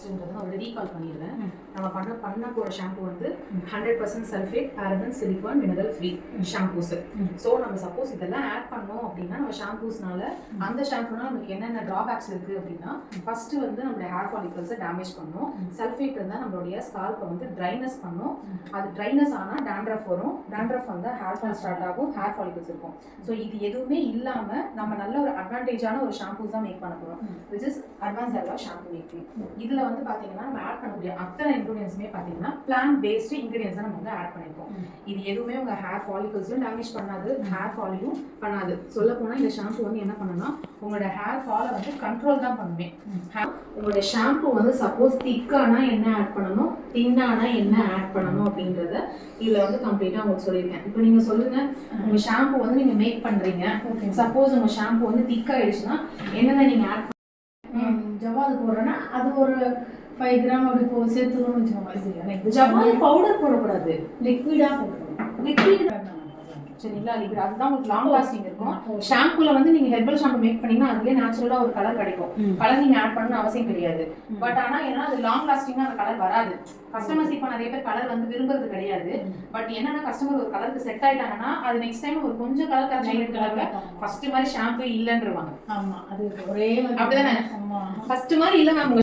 ஃபர்ஸ்ட்ன்றது நான் ஒரு ரீகால் பண்ணிடுறேன். நம்ம பண்ண போகிற ஷாம்பு வந்து 100% sulphate, paraben, silicone, mineral free shampoos. So நம்ம சப்போஸ் இதெல்லாம் ஆட் பண்ணோம் அப்படின்னா நம்ம ஷாம்பூஸ்னால அந்த ஷாம்புனா நமக்கு என்னென்ன ட்ராபேக்ஸ் இருக்குது அப்படின்னா ஃபர்ஸ்ட் வந்து நம்மளுடைய ஹேர் ஃபாலிகல்ஸை டேமேஜ் பண்ணும். சல்ஃபேட் இருந்தால் நம்மளுடைய ஸ்கால்ப்பை வந்து ட்ரைனஸ் பண்ணும். அது ட்ரைனஸ் ஆனால் டேண்ட்ரஃப் வரும். டேண்ட்ரஃப் வந்து ஹேர் ஃபால் ஸ்டார்ட் ஆகும், ஹேர் ஃபாலிகல்ஸ் இருக்கும். ஸோ இது எதுவுமே இல்லாமல் நம்ம நல்ல ஒரு அட்வான்டேஜான ஒரு ஷாம்பூஸ் தான் மேக் பண்ண போகிறோம். Which is advance shampoo making. இதில் வந்து பார்த்தீங்கன்னா நம்ம ஆட் பண்ணக்கூடிய அத்தனை இன்க்ரீடியன்ஸுமே பார்த்தீங்கன்னா பிளான்ட் பேஸ்டு இன்க்ரீடியன்ஸ் தான் நம்ம வந்து ஆட் பண்ணியிருக்கோம். இது எதுவுமே உங்கள் ஹேர் ஃபாலிகல்ஸையும் டேமேஜ் பண்ணாது, ஹேர் ஃபாலையும் பண்ணாது. சொல்ல போனால் இந்த ஷாம்பு வந்து என்ன பண்ணுன்னா உங்களோட ஹேர் ஃபாலை வந்து கண்ட்ரோல் தான் பண்ணுவேன். உங்களோட ஷாம்பு வந்து சப்போஸ் திக்கானா என்ன ஆட் பண்ணணும், தின்னானா என்ன ஆட் பண்ணணும் அப்படின்றத இதில் வந்து கம்ப்ளீட்டாக உங்களுக்கு சொல்லியிருக்கேன். இப்போ நீங்கள் சொல்லுங்கள், உங்கள் ஷாம்பு வந்து நீங்கள் மேக் பண்ணுறீங்க. சப்போஸ் உங்கள் ஷாம்பு வந்து திக்காயிடுச்சுன்னா என்னென்ன நீங்கள் ஆட் ஜவாது போடுறேன்னா அது ஒரு 5 கிராம் அப்படி சேர்த்துக்கணும்னு வச்சுக்கோங்க. ஜவாது பவுடர் போடக்கூடாது, லிக்விடாக போட்டுக்கணும். லிக்விட் சரிங்களா? லிக்விட் அதுதான் உங்களுக்கு லாங் லாஸ்டிங் இருக்கும். ஷாம்புல வந்து நீங்க ஹெர்பல் ஷாம்பு மேக் பண்ணீங்கன்னா அதுலயே நேச்சுரலா ஒரு கலர் கிடைக்கும். கலர் நீங்க ஆட் பண்ணணும் அவசியம் கிடையாது. பட் ஆனா ஏன்னா அது லாங் லாஸ்டிங்கா அந்த கலர் வராது. கஸ்டமர்ஸ் இப்போ நிறைய பேர் கலர் வந்து விரும்புறது கிடையாது. பட் என்னன்னா கஸ்டமர் ஒரு கலருக்கு செட் ஆயிட்டாங்கன்னா அது நெக்ஸ்ட் டைம் ஒரு கொஞ்சம் கலர் கரெக்ஷன் கலர்ல ஃபர்ஸ்ட் மாதிரி ஷாம்பு இல்லைன்றவாங்க. ஆமா, அது ஒரே அப்படிதானே? ஃபர்ஸ்ட் மாதிரி இல்ல மேம்